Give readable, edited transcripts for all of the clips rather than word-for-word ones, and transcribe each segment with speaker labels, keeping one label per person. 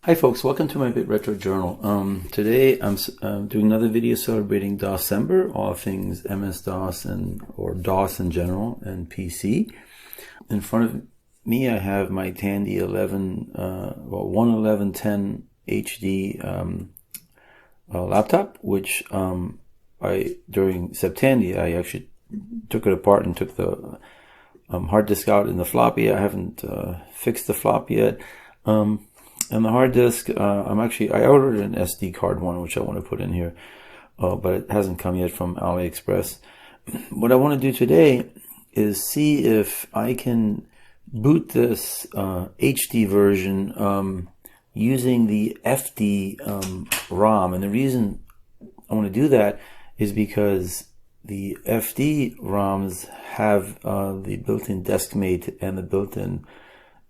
Speaker 1: Hi folks, welcome to my Bit Retro Journal. Today I'm doing another video celebrating DOScember, all things MS-DOS or DOS in general and PC. In front of me I have my Tandy 11110 HD laptop, which during September I actually took it apart and took the hard disk out in the floppy. I haven't fixed the flop yet. And the hard disk, I ordered an SD card one, which I want to put in here, but it hasn't come yet from AliExpress. What I want to do today is see if I can boot this HD version using the FD ROM. And the reason I want to do that is because the FD ROMs have the built-in DeskMate and the built-in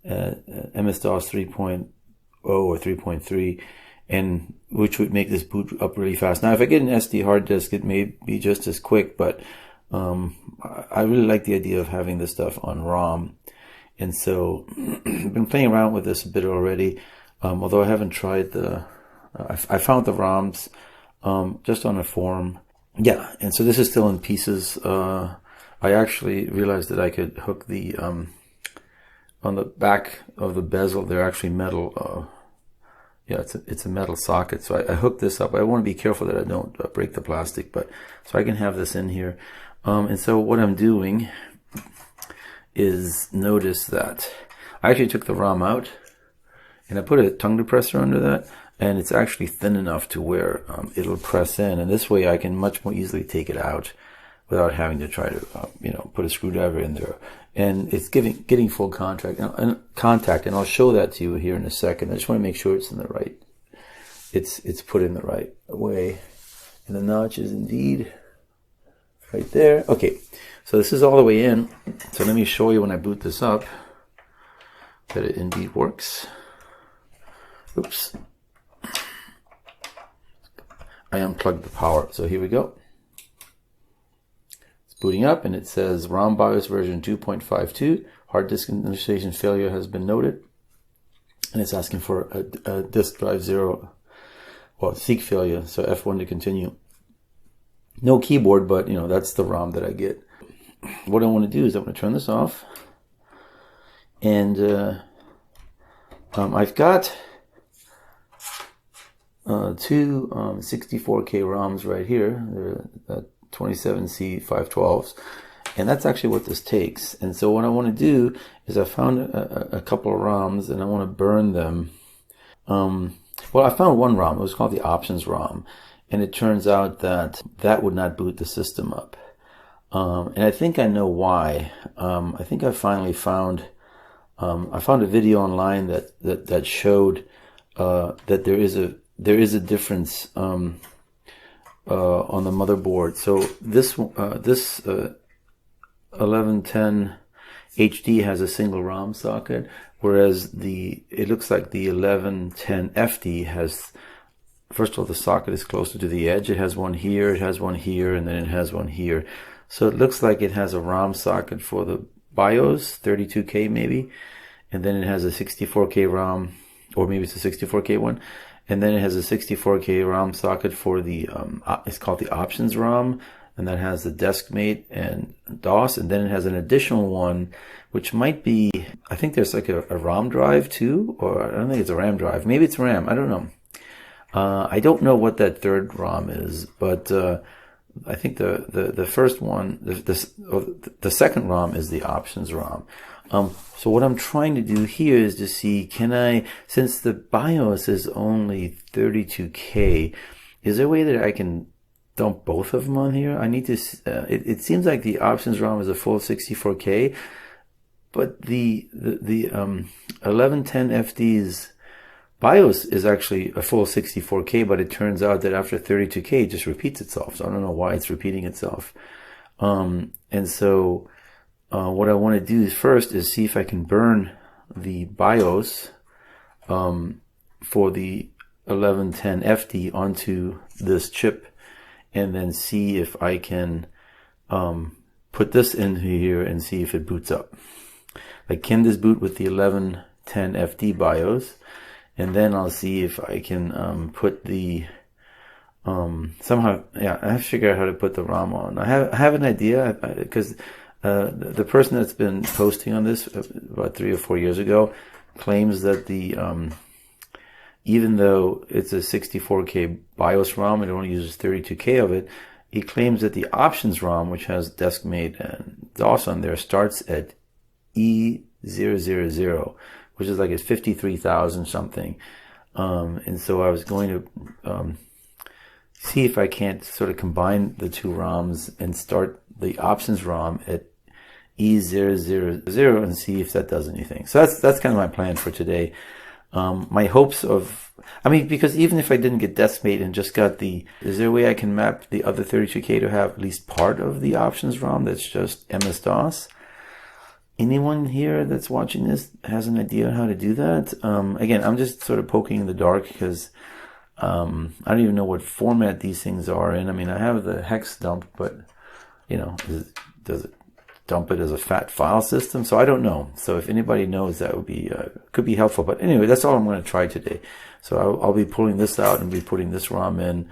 Speaker 1: MS-DOS 3.0 or 3.3, and which would make this boot up really fast. Now if I get an SD hard disk, it may be just as quick, but I really like the idea of having this stuff on ROM, and so I've been playing around with this a bit already, although I haven't tried I found the ROMs just on a forum. Yeah, and so this is still in pieces. I actually realized that I could hook the on the back of the bezel, they're actually metal. Yeah, it's a metal socket. So I hooked this up. I want to be careful that I don't break the plastic, but so I can have this in here. And so what I'm doing is notice that I actually took the ROM out and I put a tongue depressor under that, and it's actually thin enough to where it'll press in, and this way I can much more easily take it out without having to try to put a screwdriver in there. And it's getting full contact, and I'll show that to you here in a second. I just want to make sure it's in the right, it's put in the right way, and the notch is indeed right there. Okay, so this is all the way in. So let me show you when I boot this up that it indeed works. Oops, I unplugged the power. So here we go. Booting up, and it says ROM BIOS version 2.52, hard disk initialization failure has been noted, and it's asking for a disk drive 0, well, seek failure, so F1 to continue. No keyboard, but that's the ROM that I get. What I want to do is I want to turn this off, and I've got two 64K ROMs right here. They're 27C512s, and that's actually what this takes. And so what I want to do is I found a couple of ROMs, and I want to burn them. Well, I found one ROM. It was called the options ROM, and it turns out that would not boot the system up, and I think I know why. I think I finally found I found a video online that showed that there is a difference on the motherboard. So this 1110 HD has a single ROM socket, whereas it looks like the 1110 FD has, first of all, the socket is closer to the edge. It has one here, it has one here, and then it has one here. So it looks like it has a ROM socket for the BIOS, 32K maybe, and then it has a 64K ROM, or maybe it's a 64K one. And then it has a 64K ROM socket for the, it's called the options ROM, and that has the DeskMate and DOS, and then it has an additional one, which might be, I think there's like a ROM drive too, or I don't think it's a RAM drive. Maybe it's RAM, I don't know. I don't know what that third ROM is, but I think the first one, the second ROM is the options ROM. So what I'm trying to do here is to see, since the BIOS is only 32K, is there a way that I can dump both of them on here? I need to, it seems like the options ROM is a full 64K, but the 1110 FD's BIOS is actually a full 64K, but it turns out that after 32K it just repeats itself. So I don't know why it's repeating itself. And so what I want to do is first is see if I can burn the BIOS for the 1110 FD onto this chip, and then see if I can put this in here and see if it boots up. Like, can this boot with the 1110 FD BIOS? and then I'll see if I can put the somehow. Yeah, I have to figure out how to put the ROM on. I have an idea because the person that's been posting on this about 3 or 4 years ago claims that the even though it's a 64K BIOS ROM, it only uses 32K of it. He claims that the options ROM, which has DeskMate and DOS on there, starts at E000, which is like it's 53,000 something. And so I was going to see if I can't sort of combine the two ROMs and start the options ROM at E000 and see if that does anything. So that's kind of my plan for today. My hopes of, because even if I didn't get DeskMate and just got is there a way I can map the other 32K to have at least part of the options ROM that's just MS-DOS? Anyone here that's watching this has an idea how to do that? Again, I'm just sort of poking in the dark because I don't even know what format these things are in. I have the hex dump, but does it dump it as a fat file system? So I don't know. So if anybody knows, that would be could be helpful. But anyway, that's all I'm going to try today. So I'll be pulling this out and be putting this ROM in.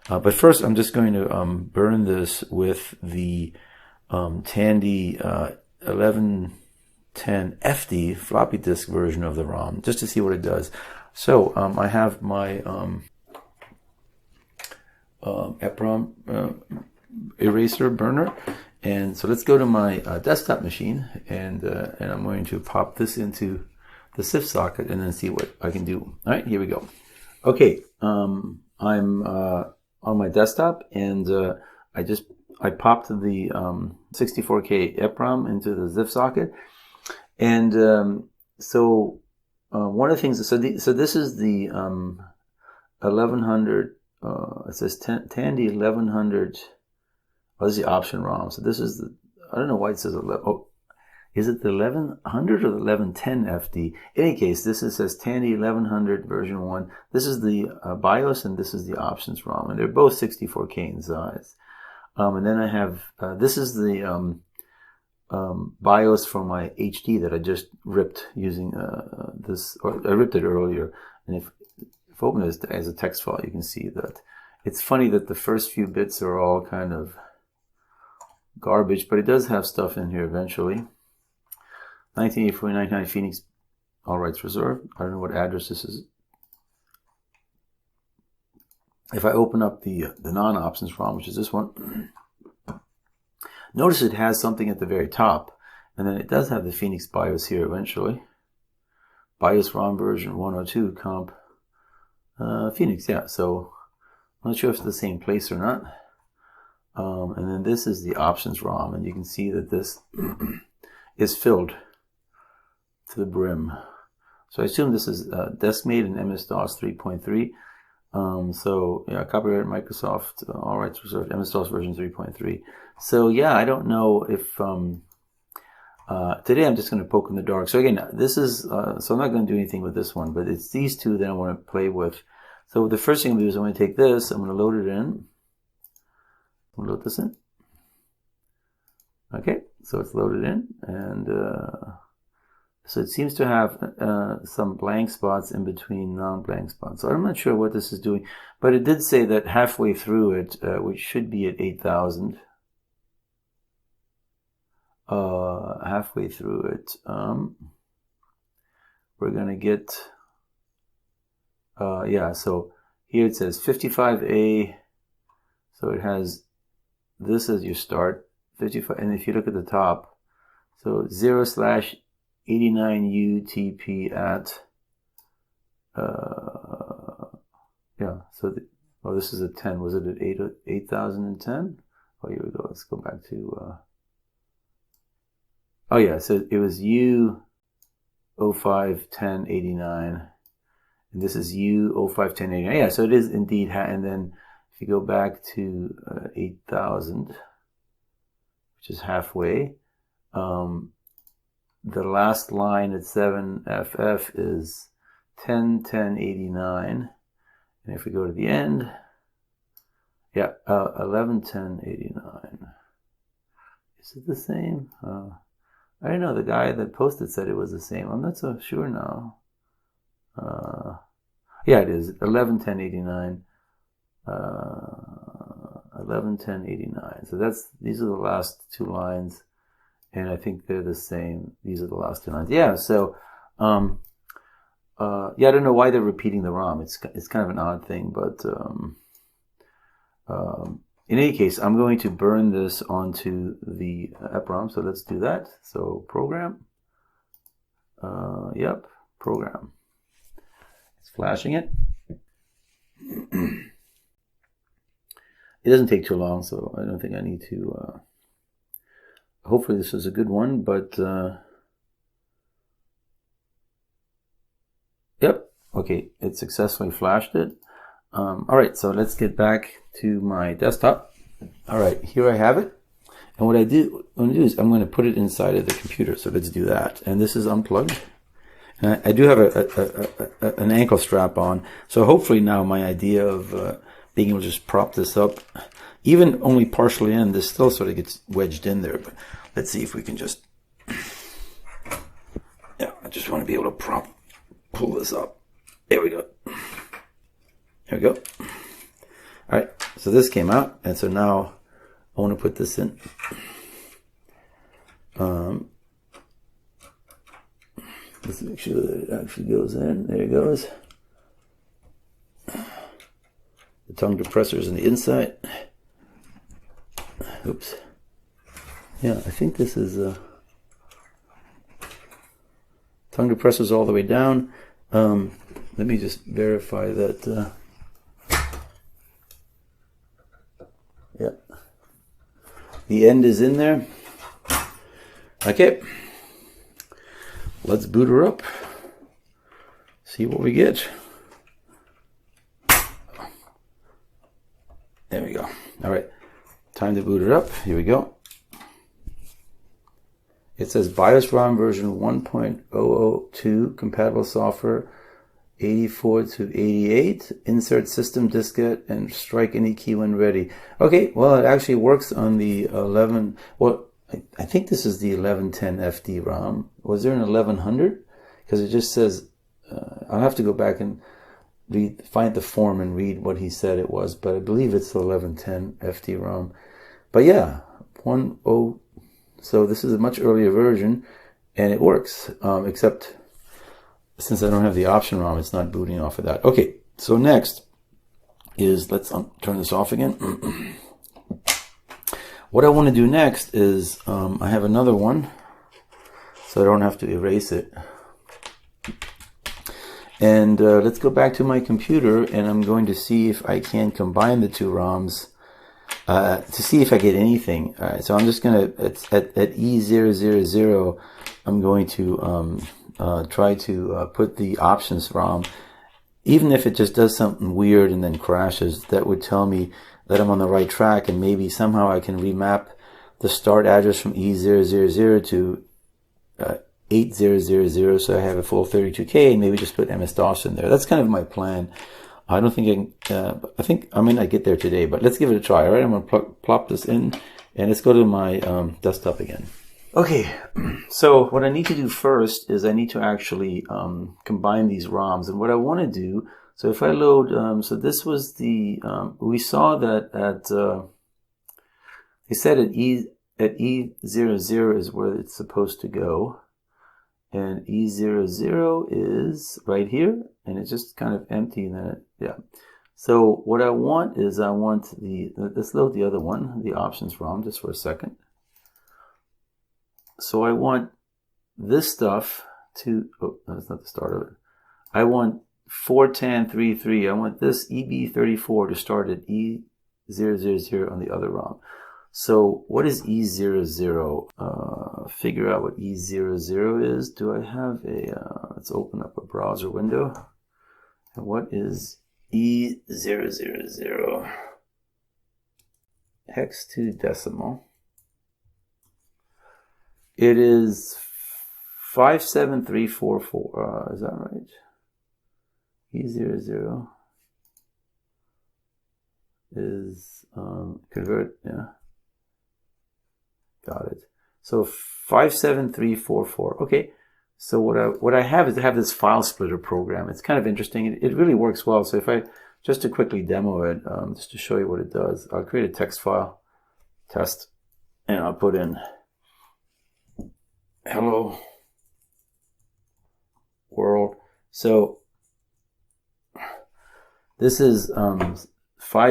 Speaker 1: But first, I'm just going to burn this with the Tandy 1110 FD floppy disk version of the ROM, just to see what it does. So I have my EPROM eraser burner. And so let's go to my desktop machine, and I'm going to pop this into the SIF socket and then see what I can do. All right, here we go. Okay, I'm on my desktop, and I popped the 64K EPROM into the ZIF socket, and so one of the things. So this is the 1100. It says Tandy 1100. Oh, this is the option ROM. So this is I don't know why it says 11. Oh, is it the 1100 or the 1110 FD? In any case, says Tandy 1100 version 1. This is the BIOS, and this is the options ROM. And they're both 64K in size. And then I have, this is the BIOS for my HD that I just ripped using this, or I ripped it earlier. And if I open this as a text file, you can see that it's funny that the first few bits are all kind of garbage, but it does have stuff in here eventually. 1984-99 Phoenix, all rights reserved. I don't know what address this is. If I open up the non-options ROM, which is this one, notice it has something at the very top, and then it does have the Phoenix BIOS here eventually. BIOS ROM version 102 comp Phoenix, yeah. So I'm not sure if it's the same place or not. And then this is the options ROM, and you can see that this is filled to the brim. So I assume this is DeskMate and MS-DOS 3.3. So yeah, copyright Microsoft, all rights reserved, MS-DOS version 3.3. So yeah, I don't know if today I'm just going to poke in the dark. So again, this is so I'm not going to do anything with this one, but it's these two that I want to play with. So the first thing I'm going to do is I'm going to take this, I'm going to load it in. We'll load this in. Okay, so it's loaded in, and so it seems to have some blank spots in between non-blank spots. So I'm not sure what this is doing, but it did say that halfway through it, which should be at 8,000, halfway through it, we're going to get, yeah, so here it says 55A, so it has this as your start, 55, and if you look at the top, so 0/89 UTP at, yeah, so, this is a 10, was it at 8,010? Oh, here we go, let's go back to, oh yeah, so it was U051089, and this is U051089, yeah, so it is indeed, and then if you go back to 8,000, which is halfway, the last line at 7FF is 101089, and if we go to the end, yeah, 111089. Is it the same? I don't know. The guy that posted said it was the same. I'm not so sure now. Yeah, it is 11.10.89. 11.10.89. So these are the last two lines, and I think they're the same. These are the last two lines. Yeah. So, yeah, I don't know why they're repeating the ROM. It's kind of an odd thing, but in any case, I'm going to burn this onto the EPROM. So let's do that. So program. Yep, program. It's flashing it. It doesn't take too long, so I don't think I need to. Hopefully this is a good one, but yep, okay, it successfully flashed it. All right, so let's get back to my desktop. All right, here I have it. And what I'm going to do is I'm going to put it inside of the computer. So let's do that. And this is unplugged. And I do have an ankle strap on. So hopefully now my idea of being able to just prop this up, even only partially in, this still sort of gets wedged in there. But let's see if we can just, yeah, I just want to be able to pull this up. There we go. There we go. All right, so this came out, and so now I want to put this in. Let's make sure that it actually goes in. There it goes. The tongue depressor is on the inside. Oops. Yeah, I think this is tongue depressor's all the way down. Let me just verify that. Yeah. The end is in there. Okay. Let's boot her up. See what we get. There we go. All right. Time to boot her up. Here we go. It says BIOS ROM version 1.002, compatible software 84 to 88. Insert system diskette and strike any key when ready. Okay, well, it actually works on the 11. Well, I think this is the 1110 FD ROM. Was there an 1100? Because it just says, I'll have to go back and find the form and read what he said it was, but I believe it's the 1110 FD ROM. But yeah, 1.0. So this is a much earlier version, and it works, except since I don't have the option ROM, it's not booting off of that. Okay, so next is, let's turn this off again. What I want to do next is, I have another one, so I don't have to erase it. And let's go back to my computer, and I'm going to see if I can combine the two ROMs to see if I get anything. All right, so I'm just going to, at E000, I'm going to try to put the options ROM. Even if it just does something weird and then crashes, that would tell me that I'm on the right track, and maybe somehow I can remap the start address from E000 to 8000, so I have a full 32K, and maybe just put MS-DOS in there. That's kind of my plan. I don't think I think I may not get there today, but let's give it a try. All right, I'm going to plop this in, and let's go to my desktop again. Okay, so what I need to do first is I need to actually combine these ROMs, and what I want to do, so if I load, so this was the, we saw that at, they said at E00 is where it's supposed to go, and E00 is right here, and it's just kind of empty, and then it, yeah. So what I want is I want let's load the other one, the options ROM, just for a second. So I want this stuff to, oh, that's not the start of it. I want 4tan33. I want this EB34 to start at E000 on the other ROM. So what is E00? Figure out what E00 is. Do I have a, let's open up a browser window. And what is E000? Hex to decimal. It is 57344. Is that right? E00 is convert. Yeah, got it. So 57344. Okay, So what I have is I have this file splitter program. It's kind of interesting. It really works well. So if I, just to quickly demo it, just to show you what it does, I'll create a text file, test, and I'll put in hello world. So this is 5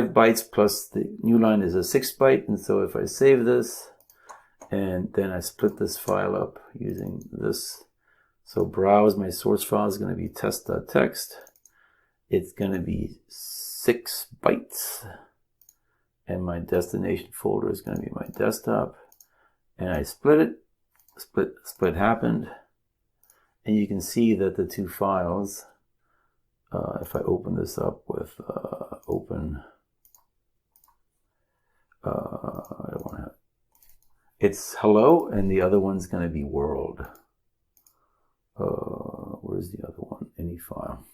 Speaker 1: bytes plus the new line is a 6 byte. And so if I save this and then I split this file up using this, so browse, my source file is going to be test.txt. It's going to be 6 bytes. And my destination folder is going to be my desktop. And I split it. Split happened. And you can see that the two files, if I open this up with open, I don't want to, it's hello, and the other one's going to be world. Where's the other one? Any file.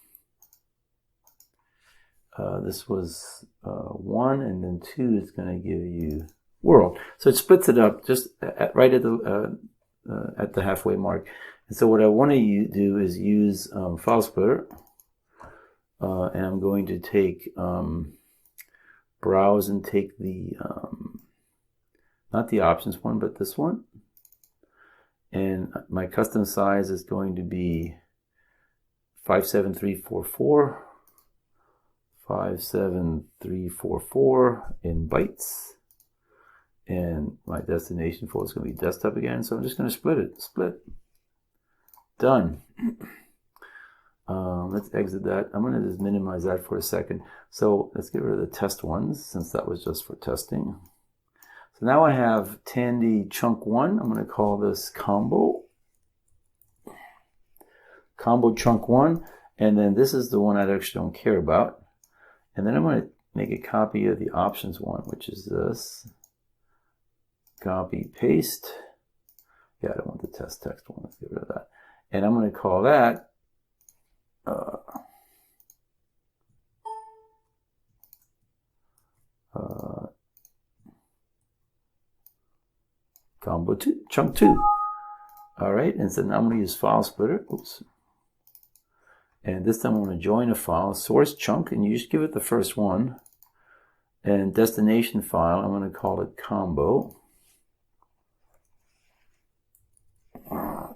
Speaker 1: This was 1, and then 2 is going to give you world. So it splits it up just right at the halfway mark. And so what I want to do is use file splitter, and I'm going to take browse and take the not the options one, but this one. And my custom size is going to be 57344, 57344 in bytes. And my destination folder is going to be desktop again. So I'm just going to split it. Split. Done. Let's exit that. I'm going to just minimize that for a second. So let's get rid of the test ones, since that was just for testing. So now I have Tandy chunk 1. I'm going to call this combo. Combo chunk 1. And then this is the one I actually don't care about. And then I'm going to make a copy of the options one, which is this. Copy, paste. Yeah, I don't want the test text one. Let's get rid of that. And I'm going to call that combo 2, chunk 2. All right, and so now I'm going to use file splitter. Oops. And this time I'm going to join a file, source chunk, and you just give it the first one. And destination file, I'm going to call it combo.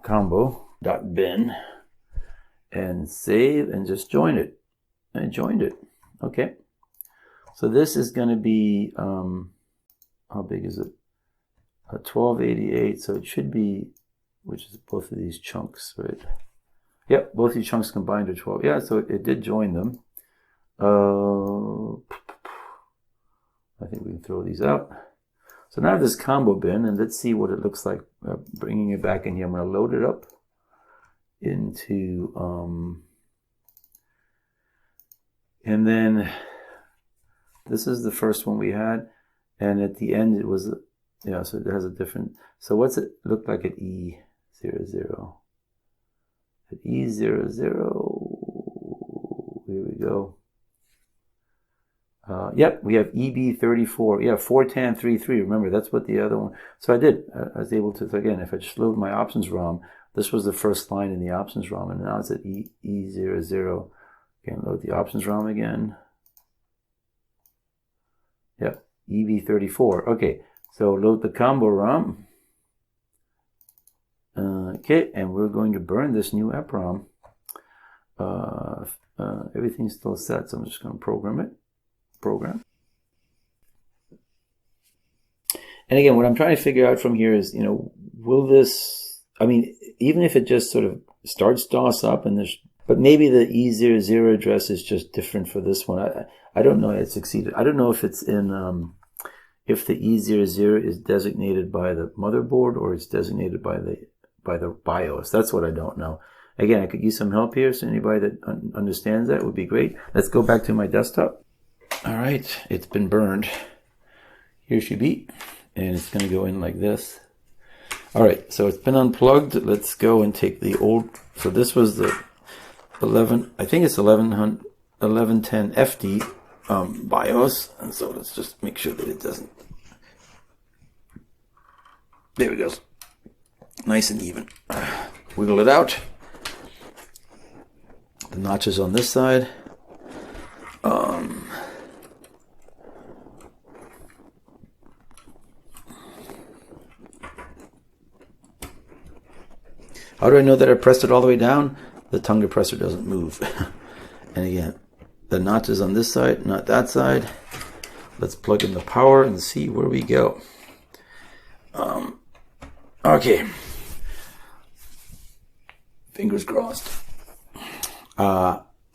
Speaker 1: Combo.bin. And save and just join it. I joined it. Okay. So this is going to be, how big is it? 1288. So it should be, which is both of these chunks, right? Yep, both these chunks combined are 12. Yeah, so it did join them. I think we can throw these out. So now this combo bin, and let's see what it looks like. Bringing it back in here, I'm going to load it up into, and then this is the first one we had, and at the end it was, yeah, so it has a different, so what's it look like at E00? At E00, here we go. Yep, we have EB34, yeah, 4tan33, remember, that's what the other one, so I was able to, so again, if I just load my options ROM, this was the first line in the options ROM, and now it's at E00. Again, load the options ROM again. Yep, EB34. Okay, so load the combo ROM. Okay, and we're going to burn this new app ROM. Everything's still set, so I'm just going to program it. Program. And again, what I'm trying to figure out from here is, will this, I mean, even if it just sort of starts DOS up and there's, but maybe the E00 address is just different for this one. I don't know it succeeded. I don't know if it's in, if the E00 is designated by the motherboard or it's designated by the BIOS. That's what I don't know. Again, I could use some help here. So anybody that understands that would be great. Let's go back to my desktop. All right, it's been burned. Here she be, and it's going to go in like this. All right, so it's been unplugged. Let's go and take the old. So this was the 11. I think it's 1110 FD BIOS, and so let's just make sure that it doesn't. There we go. Nice and even. Wiggle it out. the notches on this side. How do I know that I pressed it all the way down? The tongue depressor doesn't move. And again, the notches on this side, not that side. Let's plug in the power and see where we go. Okay. Fingers crossed.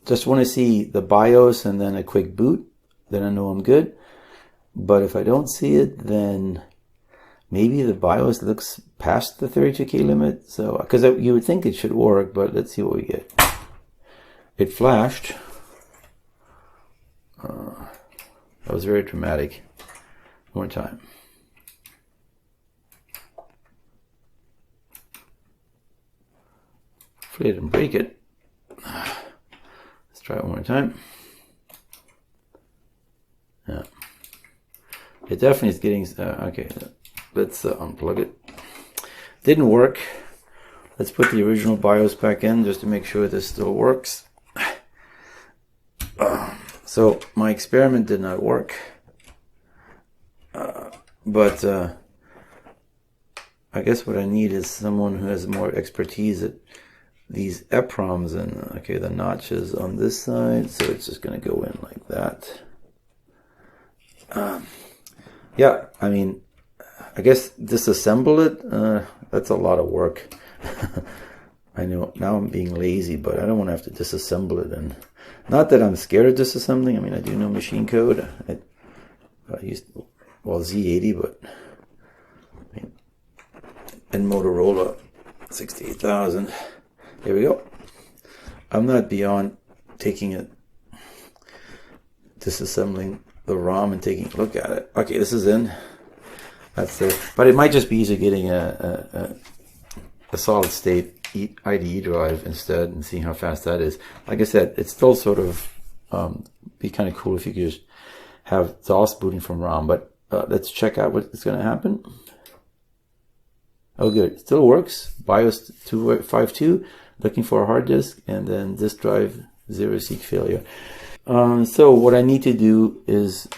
Speaker 1: Just want to see the BIOS and then a quick boot. Then I know I'm good. But if I don't see it, then maybe the BIOS looks past the 32K limit. So, because you would think it should work, but let's see what we get. It flashed. That was very dramatic. One more time. Hopefully I didn't break it. Let's try it one more time. Yeah. It definitely is getting... okay, let's unplug it. Didn't work. Let's put the original BIOS back in just to make sure this still works. So my experiment did not work. But I guess what I need is someone who has more expertise at these EPROMs. And okay, the notches on this side, so it's just going to go in like that. Yeah, I mean, I guess disassemble it, that's a lot of work. I know now I'm being lazy, but I don't want to have to disassemble it. And not that I'm scared of disassembling. I mean, I do know machine code. I used, well, Z80, but I mean, and Motorola 68,000. Here we go. I'm not beyond taking it, disassembling the ROM and taking a look at it. Okay, this is in. That's there. But it might just be easier getting a solid state IDE drive instead and seeing how fast that is. Like I said, it's still sort of be kind of cool if you could just have DOS booting from ROM. But let's check out what's going to happen. Oh, good. It still works. BIOS 252, looking for a hard disk, and then disk drive 0 seek failure. So what I need to do is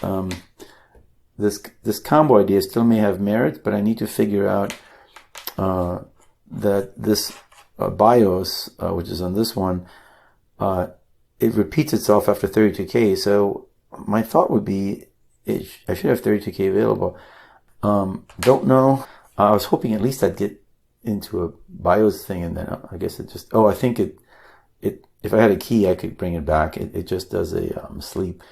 Speaker 1: this combo idea still may have merit, but I need to figure out that this BIOS, which is on this one, it repeats itself after 32K. So my thought would be I should have 32K available. Don't know. I was hoping at least I'd get into a BIOS thing, and then I guess it just... Oh, I think it if I had a key, I could bring it back. It just does a sleep.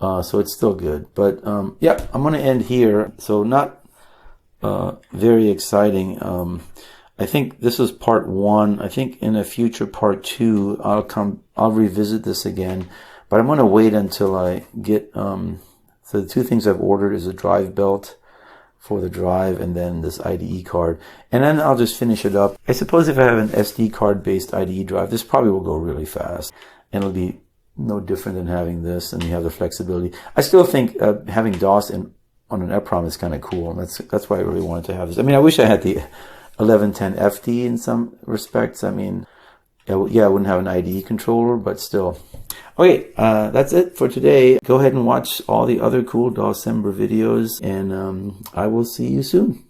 Speaker 1: So it's still good. But yeah, I'm going to end here. So not very exciting. I think this was part 1. I think in a future part 2, I'll revisit this again. But I'm going to wait until I get... so the 2 things I've ordered is a drive belt for the drive and then this IDE card. And then I'll just finish it up. I suppose if I have an SD card based IDE drive, this probably will go really fast. And it'll be no different than having this, and you have the flexibility. I still think having DOS on an EPROM is kind of cool. And that's why I really wanted to have this. I mean, I wish I had the 1110 FD in some respects. I mean, yeah, I wouldn't have an IDE controller, but still. Okay, that's it for today. Go ahead and watch all the other cool DOSember videos, and I will see you soon.